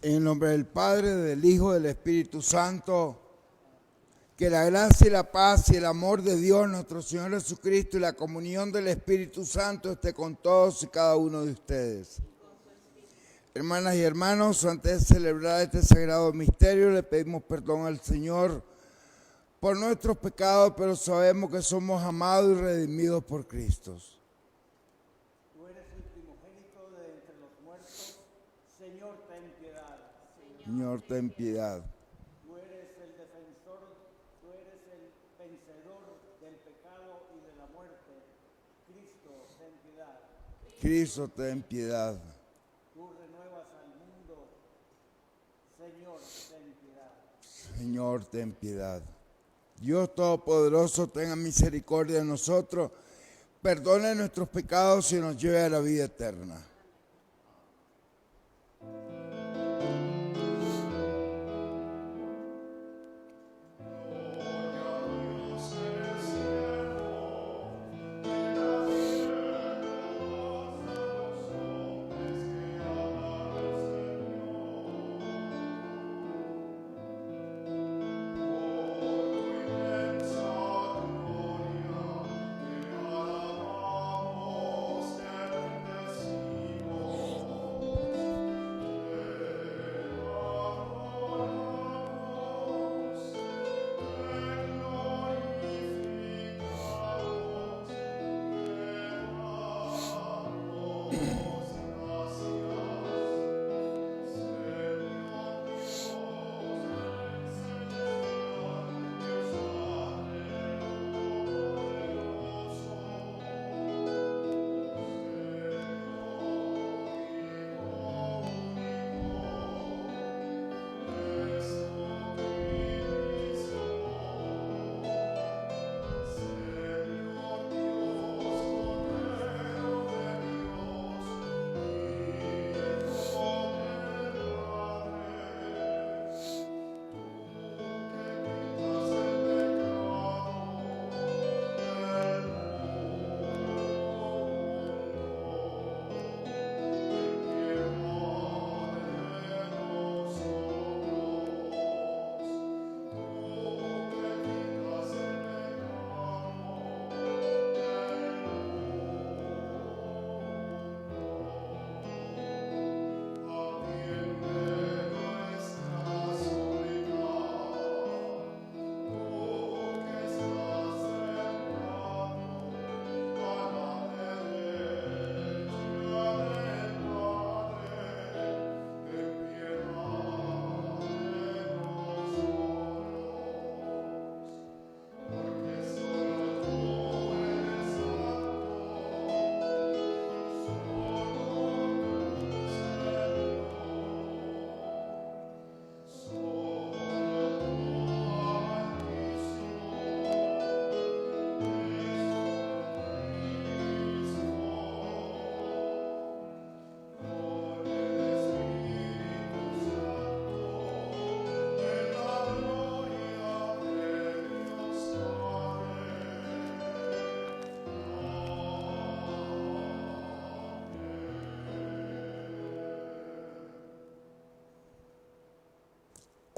En el nombre del Padre, del Hijo, del Espíritu Santo, que la gracia y la paz y el amor de Dios, nuestro Señor Jesucristo, y la comunión del Espíritu Santo esté con todos y cada uno de ustedes. Hermanas y hermanos, antes de celebrar este sagrado misterio, le pedimos perdón al Señor por nuestros pecados, pero sabemos que somos amados y redimidos por Cristo. Tú eres el primogénito de entre los muertos, Señor, ten piedad. Señor, ten piedad. Tú eres el defensor, tú eres el vencedor del pecado y de la muerte. Cristo, ten piedad. Cristo, ten piedad. Tú renuevas al mundo, Señor, ten piedad. Señor, ten piedad. Dios Todopoderoso, tenga misericordia de nosotros, perdone nuestros pecados y nos lleve a la vida eterna.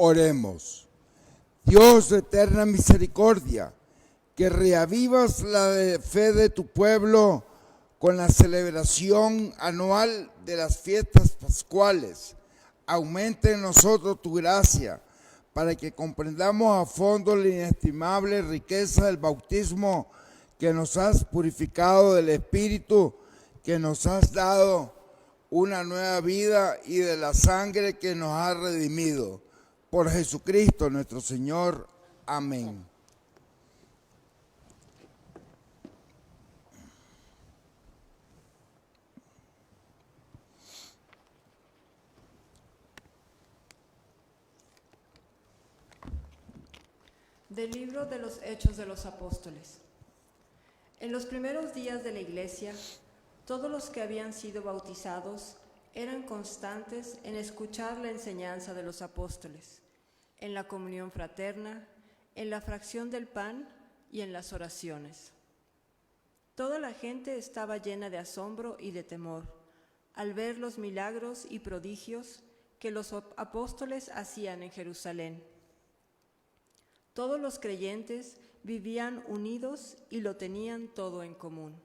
Oremos. Dios de eterna misericordia, que reavivas la fe de tu pueblo con la celebración anual de las fiestas pascuales, aumente en nosotros tu gracia para que comprendamos a fondo la inestimable riqueza del bautismo que nos has purificado del Espíritu, que nos has dado una nueva vida y de la sangre que nos ha redimido. Por Jesucristo nuestro Señor. Amén. Del libro de los Hechos de los Apóstoles. En los primeros días de la Iglesia, todos los que habían sido bautizados eran constantes en escuchar la enseñanza de los apóstoles, en la comunión fraterna, en la fracción del pan y en las oraciones. Toda la gente estaba llena de asombro y de temor al ver los milagros y prodigios que los apóstoles hacían en Jerusalén. Todos los creyentes vivían unidos y lo tenían todo en común.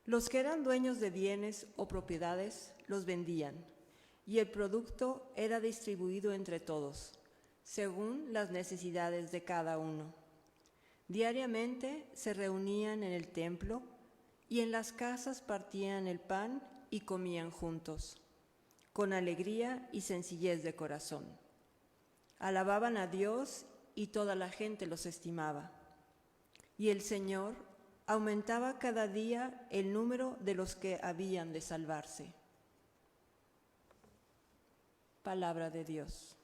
Los que eran dueños de bienes o propiedades los vendían, y el producto era distribuido entre todos, según las necesidades de cada uno. Diariamente se reunían en el templo y en las casas partían el pan y comían juntos, con alegría y sencillez de corazón. Alababan a Dios y toda la gente los estimaba. Y el Señor aumentaba cada día el número de los que habían de salvarse. Palabra de Dios.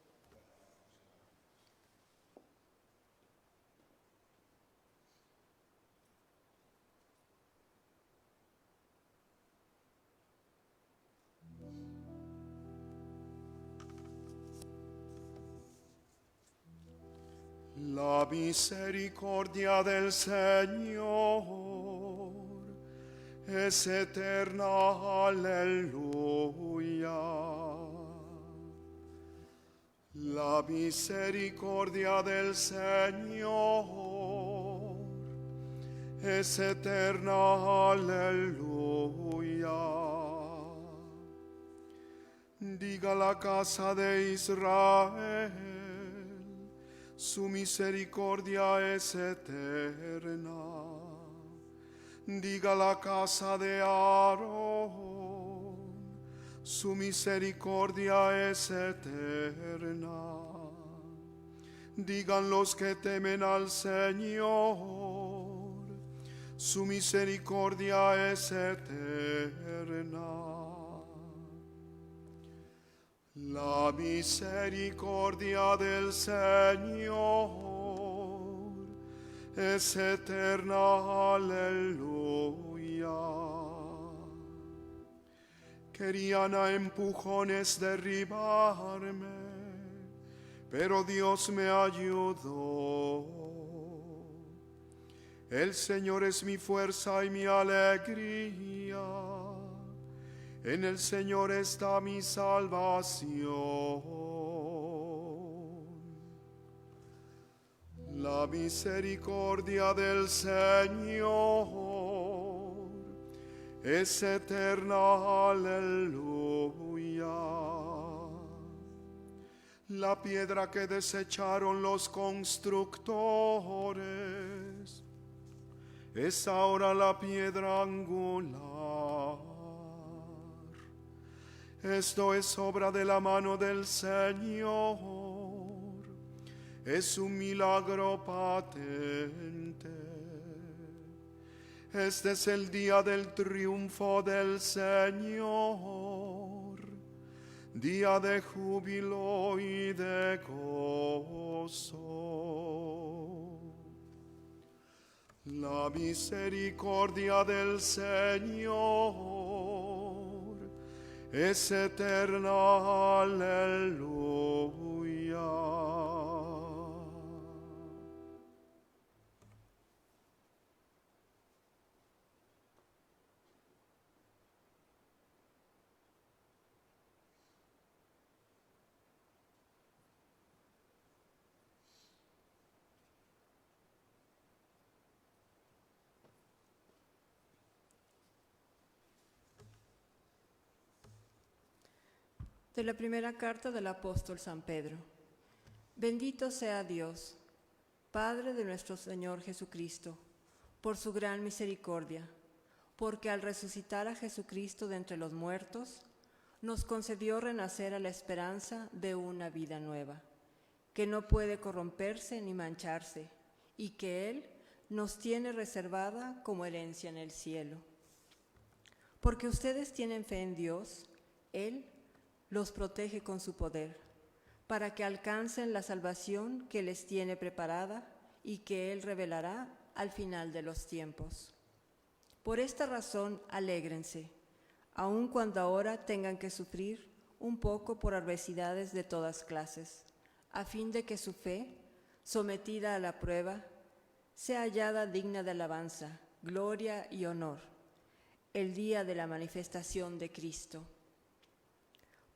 La misericordia del Señor es eterna, aleluya. La misericordia del Señor es eterna, aleluya. Diga la casa de Israel, su misericordia es eterna. Diga la casa de Aarón, su misericordia es eterna. Digan los que temen al Señor, su misericordia es eterna. La misericordia del Señor es eterna, aleluya. Querían a empujones derribarme, pero Dios me ayudó. El Señor es mi fuerza y mi alegría. En el Señor está mi salvación. La misericordia del Señor es eterna, aleluya. La piedra que desecharon los constructores es ahora la piedra angular. Esto es obra de la mano del Señor, es un milagro patente. Este es el día del triunfo del Señor, día de júbilo y de gozo. La misericordia del Señor es eterna, aleluya. De la primera carta del apóstol San Pedro. Bendito sea Dios, Padre de nuestro Señor Jesucristo, por su gran misericordia, porque al resucitar a Jesucristo de entre los muertos, nos concedió renacer a la esperanza de una vida nueva, que no puede corromperse ni mancharse, y que Él nos tiene reservada como herencia en el cielo. Porque ustedes tienen fe en Dios, Él los protege con su poder, para que alcancen la salvación que les tiene preparada y que Él revelará al final de los tiempos. Por esta razón, alégrense, aun cuando ahora tengan que sufrir un poco por adversidades de todas clases, a fin de que su fe, sometida a la prueba, sea hallada digna de alabanza, gloria y honor, el día de la manifestación de Cristo.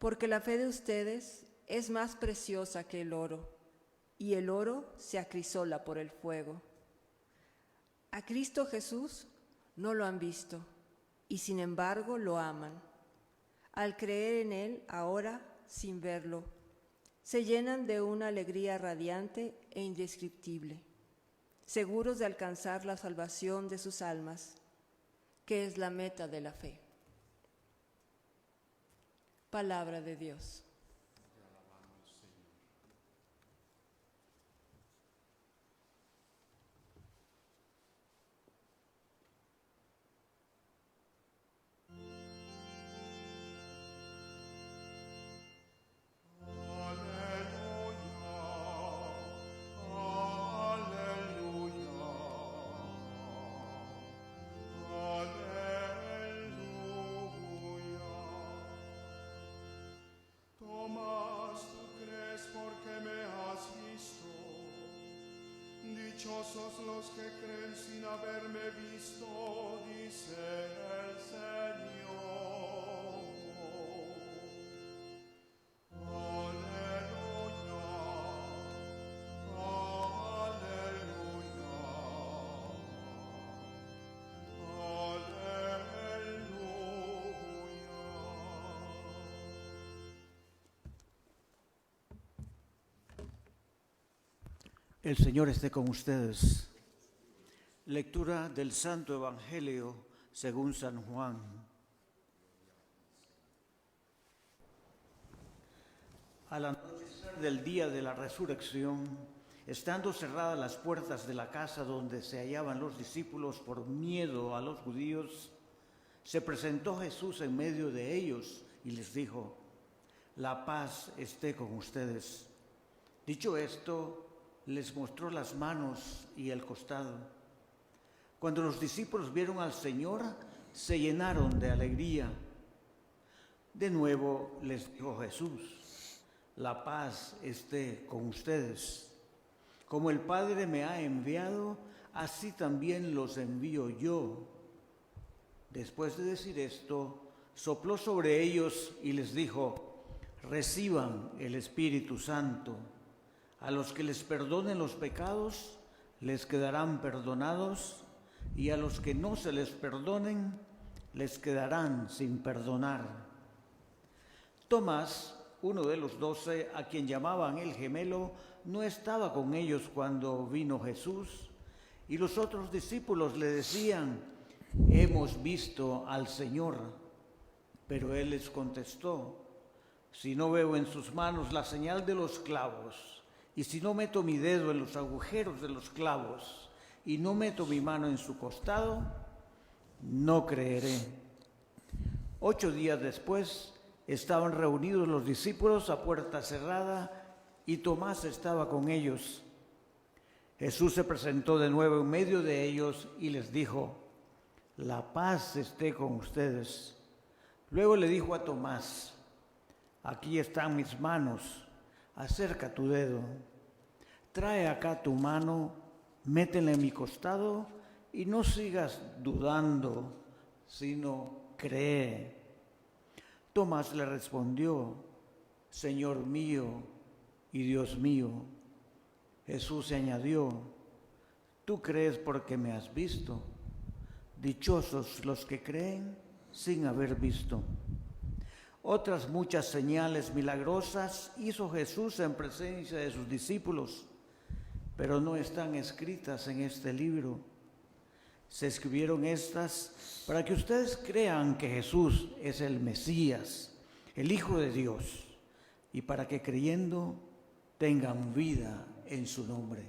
porque la fe de ustedes es más preciosa que el oro, y el oro se acrisola por el fuego. A Cristo Jesús no lo han visto, y sin embargo lo aman. Al creer en Él ahora, sin verlo, se llenan de una alegría radiante e indescriptible, seguros de alcanzar la salvación de sus almas, que es la meta de la fe. Palabra de Dios. Dichosos los que creen sin haberme visto, dice el Señor. Aleluya, aleluya, aleluya. El Señor esté con ustedes. Lectura del Santo Evangelio según San Juan. Al anochecer del día de la resurrección, estando cerradas las puertas de la casa donde se hallaban los discípulos por miedo a los judíos, se presentó Jesús en medio de ellos y les dijo: la paz esté con ustedes. Dicho esto, les mostró las manos y el costado. Cuando los discípulos vieron al Señor, se llenaron de alegría. De nuevo les dijo Jesús: la paz esté con ustedes. Como el Padre me ha enviado, así también los envío yo. Después de decir esto, sopló sobre ellos y les dijo: reciban el Espíritu Santo. A los que les perdonen los pecados, les quedarán perdonados, y a los que no se les perdonen, les quedarán sin perdonar. Tomás, uno de los 12, a quien llamaban el gemelo, no estaba con ellos cuando vino Jesús, y los otros discípulos le decían: hemos visto al Señor. Pero él les contestó: si no veo en sus manos la señal de los clavos, y si no meto mi dedo en los agujeros de los clavos, y no meto mi mano en su costado, no creeré. 8 días después, estaban reunidos los discípulos a puerta cerrada, y Tomás estaba con ellos. Jesús se presentó de nuevo en medio de ellos y les dijo: la paz esté con ustedes. Luego le dijo a Tomás: aquí están mis manos. Acerca tu dedo, trae acá tu mano, métela en mi costado y no sigas dudando, sino cree. Tomás le respondió: Señor mío y Dios mío. Jesús se añadió: tú crees porque me has visto. Dichosos los que creen sin haber visto. Otras muchas señales milagrosas hizo Jesús en presencia de sus discípulos, pero no están escritas en este libro. Se escribieron estas para que ustedes crean que Jesús es el Mesías, el Hijo de Dios, y para que creyendo tengan vida en su nombre.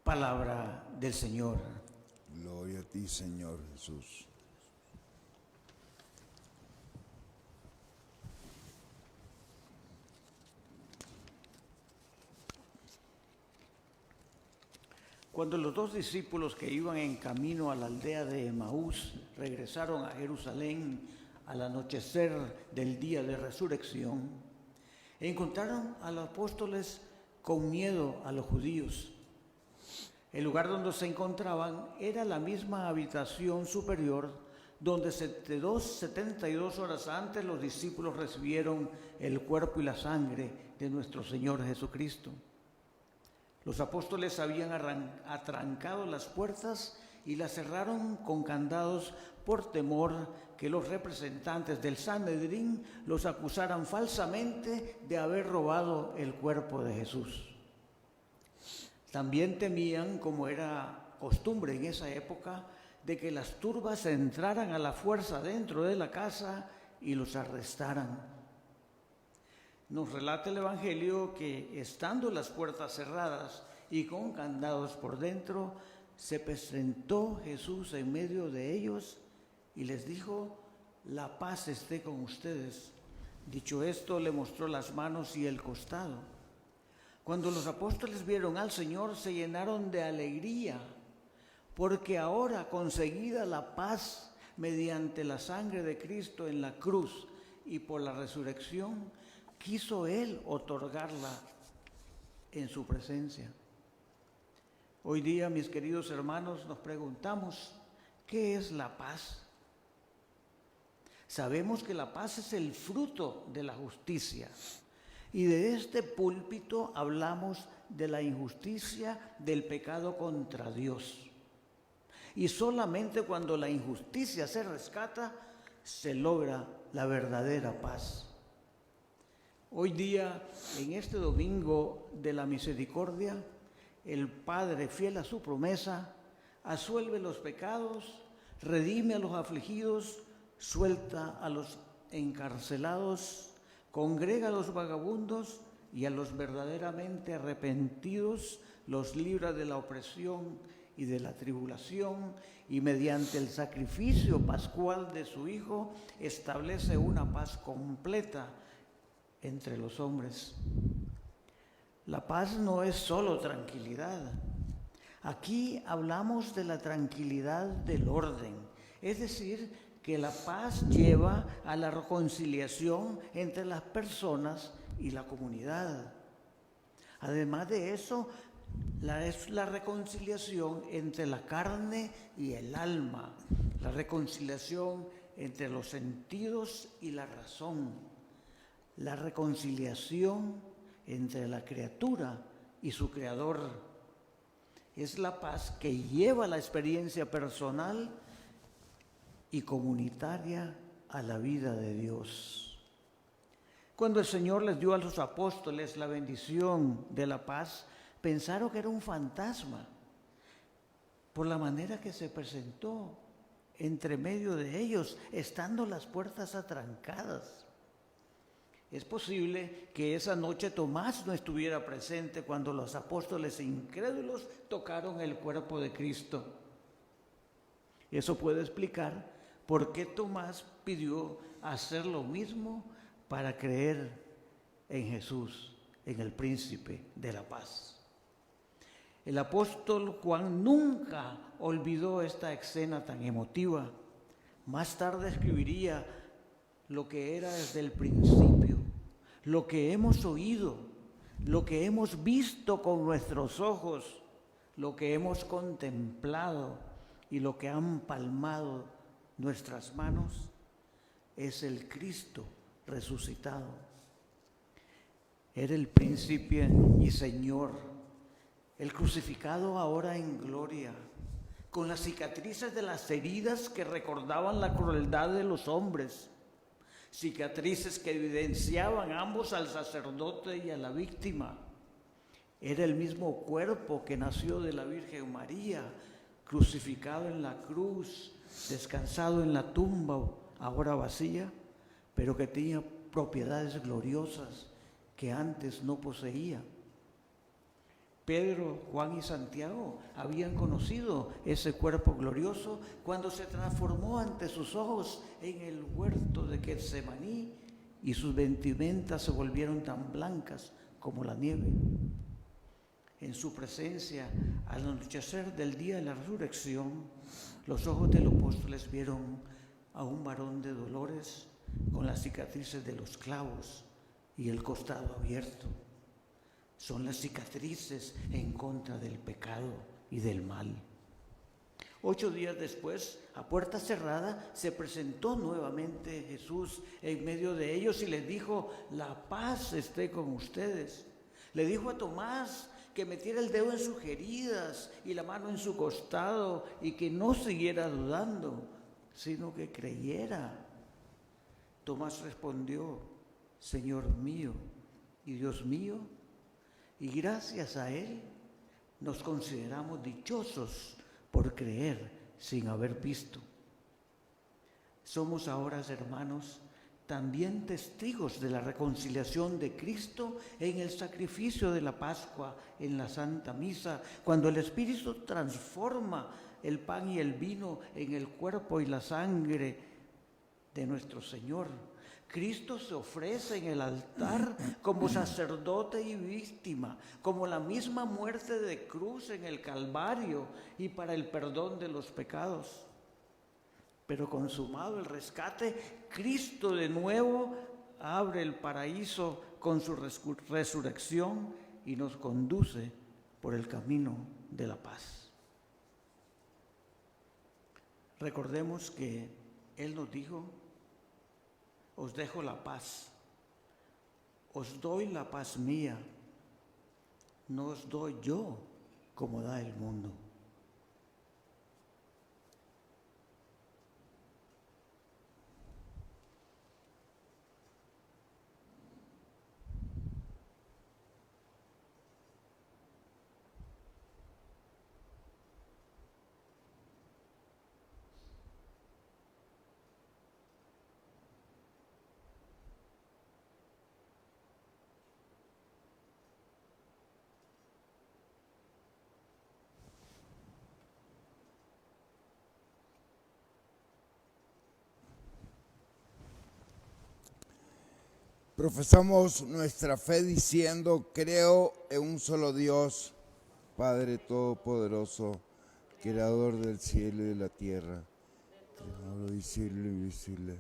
Palabra del Señor. Gloria a ti, Señor Jesús. Cuando los 2 discípulos que iban en camino a la aldea de Emaús regresaron a Jerusalén al anochecer del día de resurrección, encontraron a los apóstoles con miedo a los judíos. El lugar donde se encontraban era la misma habitación superior donde 72 horas antes los discípulos recibieron el cuerpo y la sangre de nuestro Señor Jesucristo. Los apóstoles habían atrancado las puertas y las cerraron con candados por temor que los representantes del Sanedrín los acusaran falsamente de haber robado el cuerpo de Jesús. También temían, como era costumbre en esa época, de que las turbas entraran a la fuerza dentro de la casa y los arrestaran. Nos relata el Evangelio que, estando las puertas cerradas y con candados por dentro, se presentó Jesús en medio de ellos y les dijo: la paz esté con ustedes. Dicho esto, le mostró las manos y el costado. Cuando los apóstoles vieron al Señor, se llenaron de alegría, porque ahora, conseguida la paz mediante la sangre de Cristo en la cruz y por la resurrección, quiso Él otorgarla en su presencia. Hoy día, mis queridos hermanos, nos preguntamos: ¿qué es la paz? Sabemos que la paz es el fruto de la justicia. Y de este púlpito hablamos de la injusticia del pecado contra Dios. Y solamente cuando la injusticia se rescata, se logra la verdadera paz. Hoy día, en este domingo de la misericordia, el Padre, fiel a su promesa, absuelve los pecados, redime a los afligidos, suelta a los encarcelados, congrega a los vagabundos y a los verdaderamente arrepentidos los libra de la opresión y de la tribulación, y mediante el sacrificio pascual de su Hijo establece una paz completa entre los hombres. La paz no es solo tranquilidad. Aquí hablamos de la tranquilidad del orden, es decir, que la paz lleva a la reconciliación entre las personas y la comunidad. Además de eso, es la reconciliación entre la carne y el alma, la reconciliación entre los sentidos y la razón, la reconciliación entre la criatura y su creador. Es la paz que lleva la experiencia personal y comunitaria a la vida de Dios. Cuando el Señor les dio a los apóstoles la bendición de la paz, pensaron que era un fantasma por la manera que se presentó entre medio de ellos, estando las puertas atrancadas. Es posible que esa noche Tomás no estuviera presente cuando los apóstoles incrédulos tocaron el cuerpo de Cristo. Eso puede explicar por qué Tomás pidió hacer lo mismo para creer en Jesús, en el príncipe de la paz. El apóstol Juan nunca olvidó esta escena tan emotiva. Más tarde escribiría lo que era desde el principio, lo que hemos oído, lo que hemos visto con nuestros ojos, lo que hemos contemplado y lo que han palmado nuestras manos, es el Cristo resucitado. Era el príncipe y Señor, el crucificado ahora en gloria, con las cicatrices de las heridas que recordaban la crueldad de los hombres, cicatrices que evidenciaban ambos al sacerdote y a la víctima. Era el mismo cuerpo que nació de la Virgen María, crucificado en la cruz, descansado en la tumba, ahora vacía, pero que tenía propiedades gloriosas que antes no poseía. Pedro, Juan y Santiago habían conocido ese cuerpo glorioso cuando se transformó ante sus ojos en el huerto de Getsemaní y sus vestimentas se volvieron tan blancas como la nieve. En su presencia, al anochecer del día de la resurrección, los ojos de los apóstoles vieron a un varón de dolores con las cicatrices de los clavos y el costado abierto. Son las cicatrices en contra del pecado y del mal. 8 días después, a puerta cerrada, se presentó nuevamente Jesús en medio de ellos y les dijo: la paz esté con ustedes. Le dijo a Tomás que metiera el dedo en sus heridas y la mano en su costado y que no siguiera dudando, sino que creyera. Tomás respondió: Señor mío y Dios mío, y gracias a Él nos consideramos dichosos por creer sin haber visto. Somos ahora, hermanos, también testigos de la reconciliación de Cristo en el sacrificio de la Pascua, en la Santa Misa, cuando el Espíritu transforma el pan y el vino en el cuerpo y la sangre de nuestro Señor. Cristo se ofrece en el altar como sacerdote y víctima, como la misma muerte de cruz en el Calvario y para el perdón de los pecados. Pero consumado el rescate, Cristo de nuevo abre el paraíso con su resurrección y nos conduce por el camino de la paz. Recordemos que Él nos dijo: os dejo la paz, os doy la paz mía, no os doy yo como da el mundo. Profesamos nuestra fe diciendo: creo en un solo Dios, Padre Todopoderoso, Creador del cielo y de la tierra, Creador visible e invisible.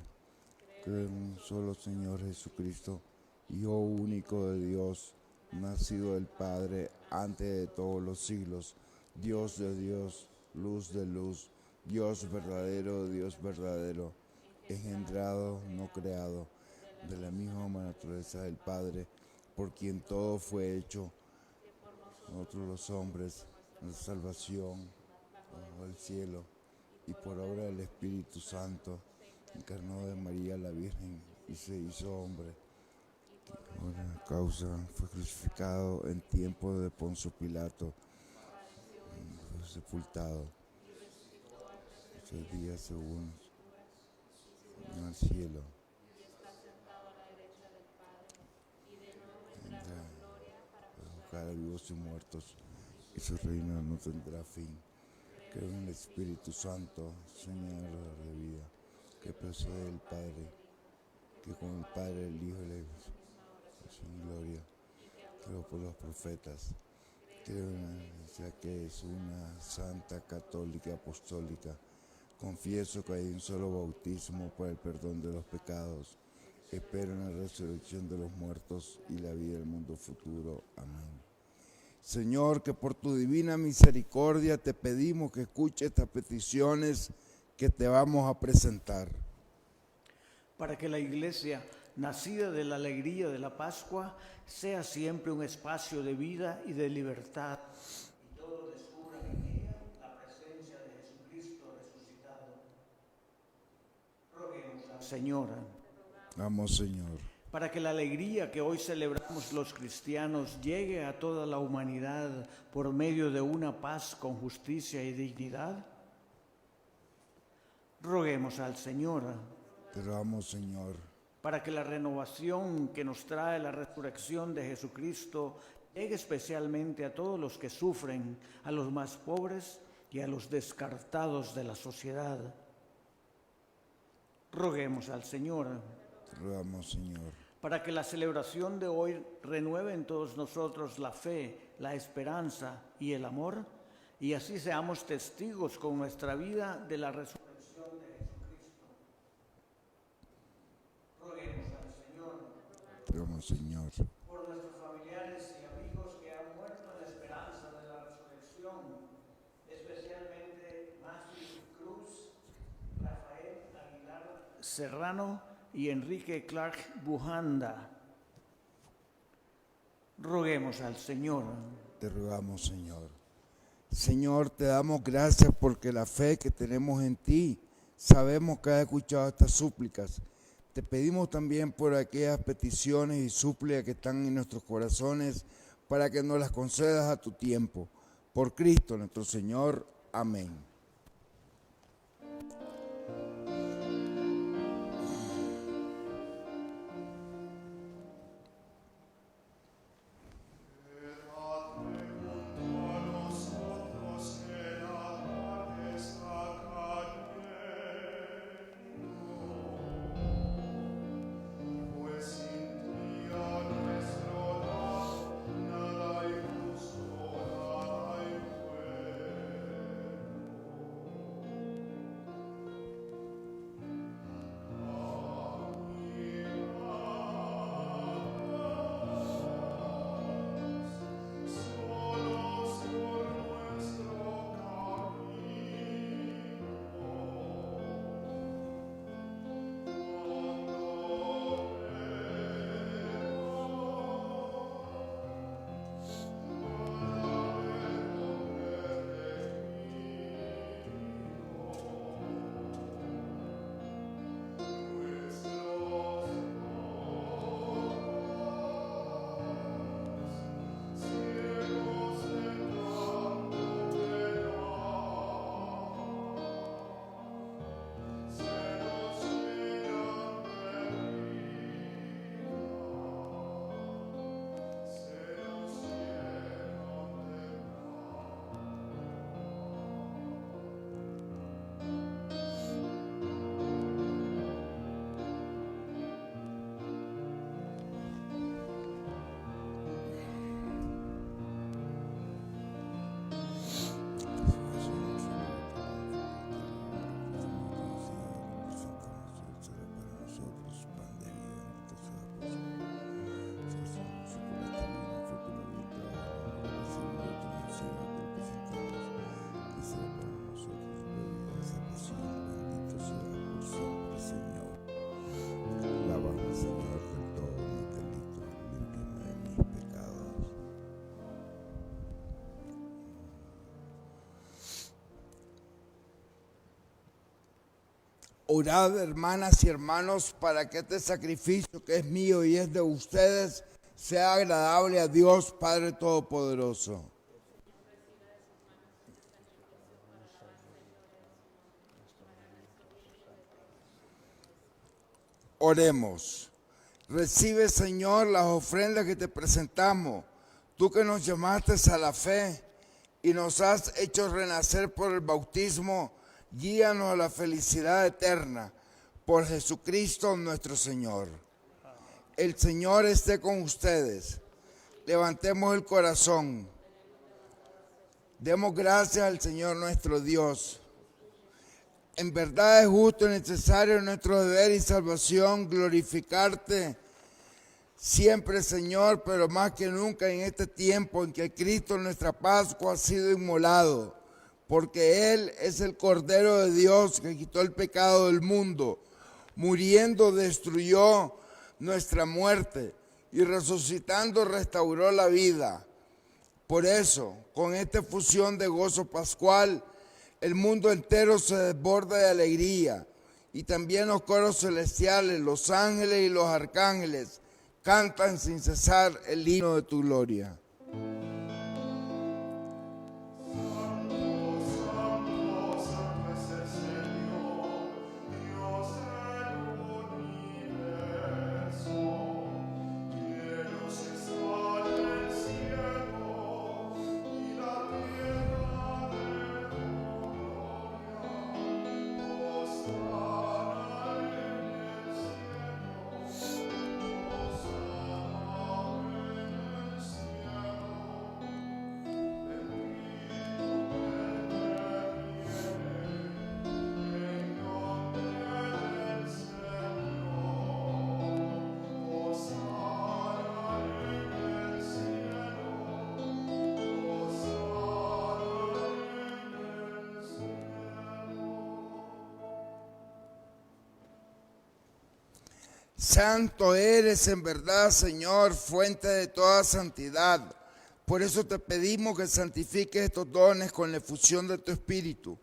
Creo en un solo Señor Jesucristo, Hijo único de Dios, nacido del Padre antes de todos los siglos, Dios de Dios, luz de luz, Dios verdadero, engendrado, no creado, de la misma naturaleza del Padre, por quien todo fue hecho, nosotros los hombres, la salvación bajo el cielo, y por obra del Espíritu Santo, encarnó de María la Virgen y se hizo hombre. Por la causa fue crucificado en tiempo de Poncio Pilato, fue sepultado, 3 días según al cielo. A vivos y muertos, y su reino no tendrá fin. Creo en el Espíritu Santo, Señor de vida, que procede del Padre, que con el Padre, el Hijo y la sin gloria. Creo por los profetas. Creo en la Iglesia, que es una santa, católica, apostólica. Confieso que hay un solo bautismo para el perdón de los pecados. Espero en la resurrección de los muertos y la vida del mundo futuro. Amén. Señor, que por tu divina misericordia te pedimos que escuche estas peticiones que te vamos a presentar. Para que la Iglesia, nacida de la alegría de la Pascua, sea siempre un espacio de vida y de libertad, y todos descubran en ella la presencia de Jesucristo resucitado. Roguemos al Señor. Vamos, Señor. Para que la alegría que hoy celebramos los cristianos llegue a toda la humanidad por medio de una paz con justicia y dignidad. Roguemos al Señor. Te rogamos, Señor. Para que la renovación que nos trae la resurrección de Jesucristo llegue especialmente a todos los que sufren, a los más pobres y a los descartados de la sociedad. Roguemos al Señor. Te rogamos, Señor. Para que la celebración de hoy renueve en todos nosotros la fe, la esperanza y el amor, y así seamos testigos con nuestra vida de la resurrección de Jesucristo. Roguemos al Señor. Te rogamos, Señor. Por nuestros familiares y amigos que han muerto en la esperanza de la resurrección, especialmente Masi Serrano y Enrique Clark Bujanda. Roguemos al Señor. Te rogamos, Señor. Señor, te damos gracias porque la fe que tenemos en ti, sabemos que has escuchado estas súplicas. Te pedimos también por aquellas peticiones y súplicas que están en nuestros corazones para que nos las concedas a tu tiempo. Por Cristo nuestro Señor. Amén. Orad, hermanas y hermanos, para que este sacrificio que es mío y es de ustedes sea agradable a Dios Padre Todopoderoso. Oremos. Recibe, Señor, las ofrendas que te presentamos, tú que nos llamaste a la fe y nos has hecho renacer por el bautismo. Guíanos a la felicidad eterna por Jesucristo nuestro Señor. El Señor esté con ustedes. Levantemos el corazón. Demos gracias al Señor nuestro Dios. En verdad es justo y necesario nuestro deber y salvación glorificarte siempre, Señor, pero más que nunca en este tiempo en que Cristo, nuestra Pascua, ha sido inmolado. Porque Él es el Cordero de Dios que quitó el pecado del mundo. Muriendo destruyó nuestra muerte y resucitando restauró la vida. Por eso, con esta fusión de gozo pascual, el mundo entero se desborda de alegría. Y también los coros celestiales, los ángeles y los arcángeles cantan sin cesar el himno de tu gloria. Santo eres en verdad, Señor, fuente de toda santidad. Por eso te pedimos que santifiques estos dones con la efusión de tu Espíritu,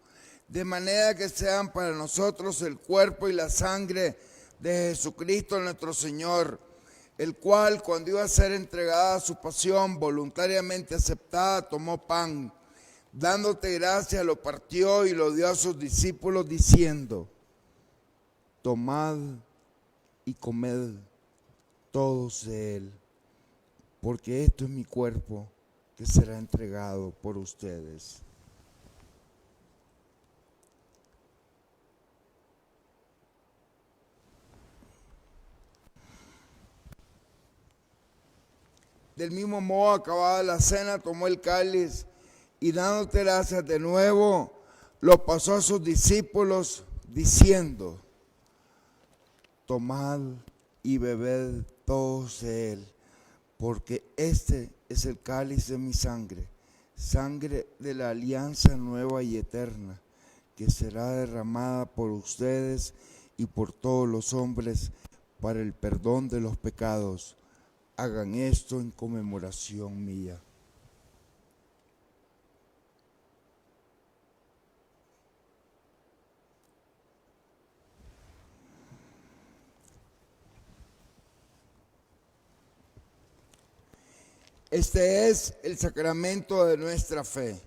de manera que sean para nosotros el cuerpo y la sangre de Jesucristo nuestro Señor, el cual, cuando iba a ser entregada a su pasión, voluntariamente aceptada, tomó pan, dándote gracias, lo partió y lo dio a sus discípulos, diciendo: tomad y comed todos de él, porque esto es mi cuerpo que será entregado por ustedes. Del mismo modo, acabada la cena, tomó el cáliz y dándote gracias de nuevo, lo pasó a sus discípulos, diciendo: tomad y bebed todos de él, porque este es el cáliz de mi sangre, sangre de la alianza nueva y eterna, que será derramada por ustedes y por todos los hombres para el perdón de los pecados. Hagan esto en conmemoración mía. Este es el sacramento de nuestra fe.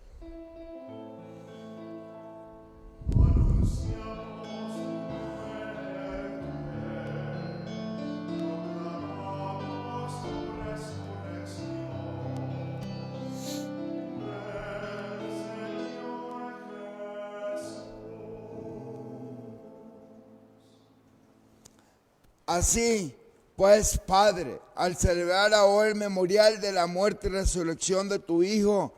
Así pues, Padre, al celebrar ahora el memorial de la muerte y resurrección de tu Hijo,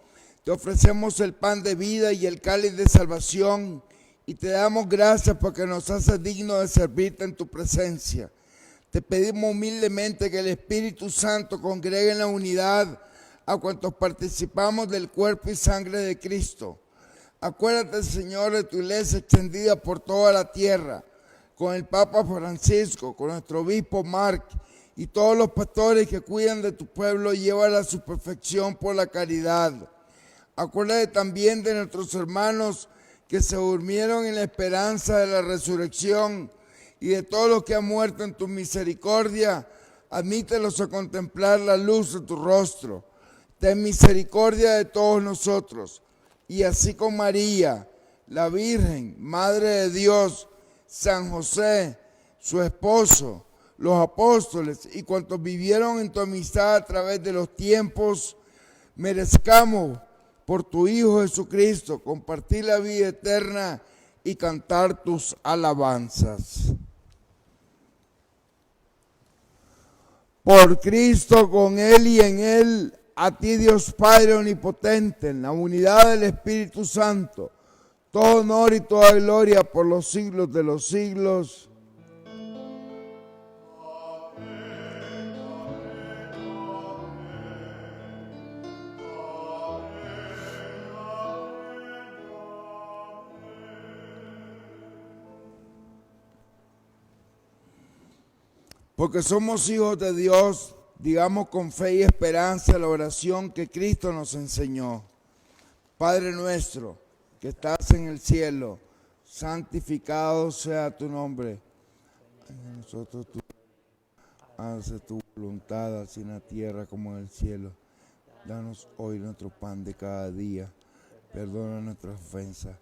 te ofrecemos el pan de vida y el cáliz de salvación, y te damos gracias porque nos haces dignos de servirte en tu presencia. Te pedimos humildemente que el Espíritu Santo congregue en la unidad a cuantos participamos del cuerpo y sangre de Cristo. Acuérdate, Señor, de tu iglesia extendida por toda la tierra, con el Papa Francisco, con nuestro obispo Marc y todos los pastores que cuidan de tu pueblo, llévala a su perfección por la caridad. Acuérdate también de nuestros hermanos que se durmieron en la esperanza de la resurrección y de todos los que han muerto en tu misericordia. Admítelos a contemplar la luz de tu rostro. Ten misericordia de todos nosotros. Y así con María, la Virgen, Madre de Dios, San José, su esposo, los apóstoles y cuantos vivieron en tu amistad a través de los tiempos, merezcamos por tu Hijo Jesucristo compartir la vida eterna y cantar tus alabanzas. Por Cristo, con Él y en Él, a ti Dios Padre omnipotente, en la unidad del Espíritu Santo, todo honor y toda gloria por los siglos de los siglos. Porque somos hijos de Dios, digamos con fe y esperanza la oración que Cristo nos enseñó. Padre nuestro, que estás en el cielo, santificado sea tu nombre. En nosotros hágase tu voluntad, así en la tierra como en el cielo. Danos hoy nuestro pan de cada día. Perdona nuestras ofensas,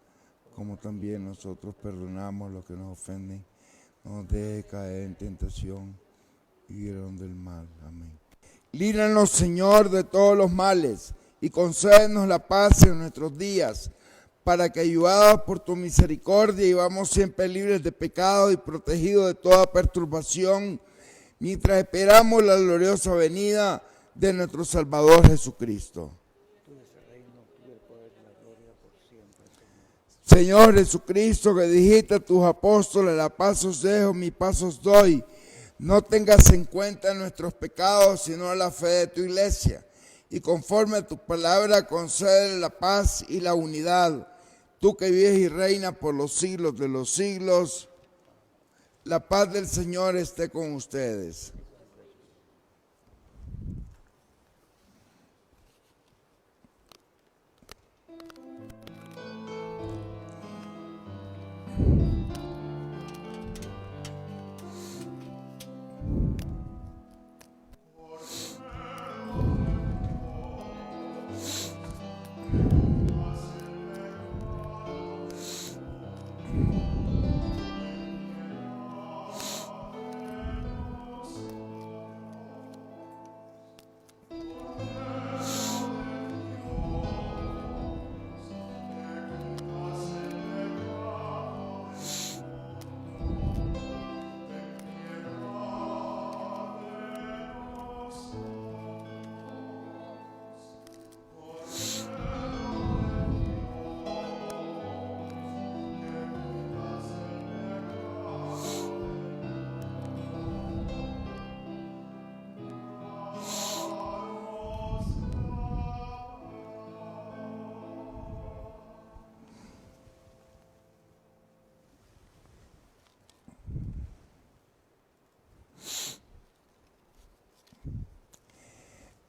como también nosotros perdonamos a los que nos ofenden. No nos dejes caer en tentación y líbranos del mal. Amén. Líbranos, Señor, de todos los males y concédenos la paz en nuestros días, para que, ayudados por tu misericordia, vivamos siempre libres de pecado y protegidos de toda perturbación, mientras esperamos la gloriosa venida de nuestro Salvador Jesucristo. Señor Jesucristo, que dijiste a tus apóstoles: la paz os dejo, mi paz os doy. No tengas en cuenta nuestros pecados, sino la fe de tu iglesia. Y conforme a tu palabra, concede la paz y la unidad. Tú que vives y reinas por los siglos de los siglos, La paz del Señor esté con ustedes.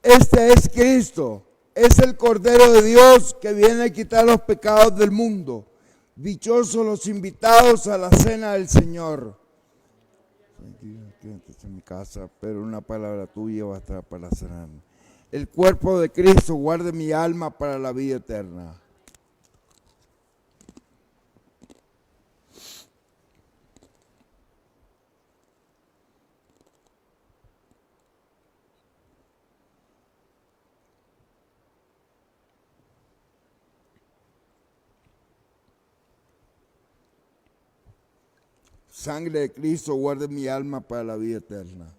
Este es Cristo, es el Cordero de Dios que viene a quitar los pecados del mundo. Dichosos los invitados a la cena del Señor. En mi casa, pero una palabra tuya va a estar para cenar. El cuerpo de Cristo guarde mi alma para la vida eterna. Sangre de Cristo guarde mi alma para la vida eterna.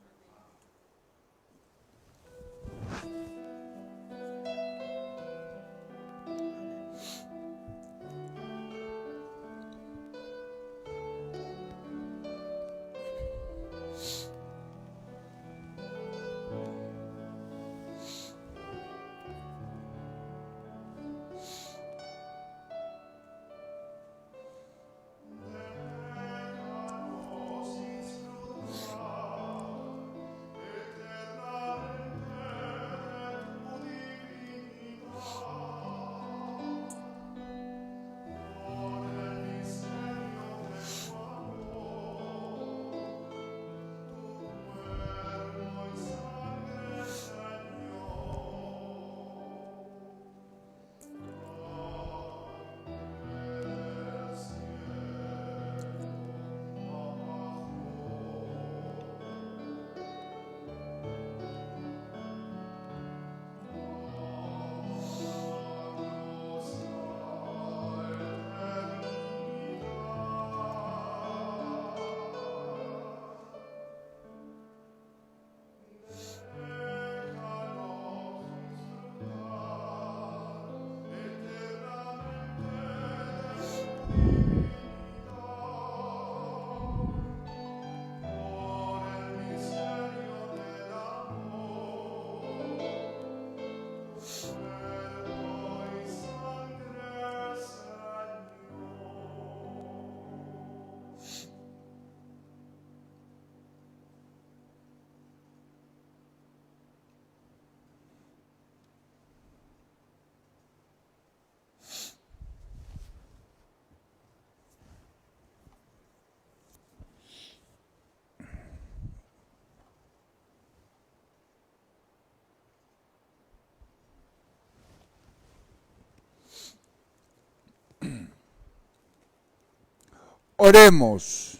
Oremos.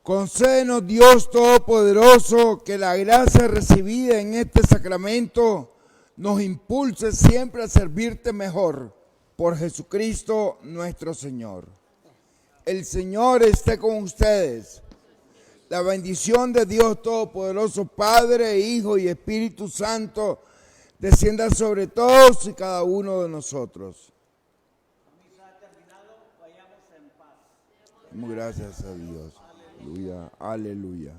Concédenos, Dios Todopoderoso, que la gracia recibida en este sacramento nos impulse siempre a servirte mejor. Por Jesucristo nuestro Señor. El Señor esté con ustedes. La bendición de Dios Todopoderoso, Padre, Hijo y Espíritu Santo, descienda sobre todos y cada uno de nosotros. Gracias a Dios. Aleluya, aleluya.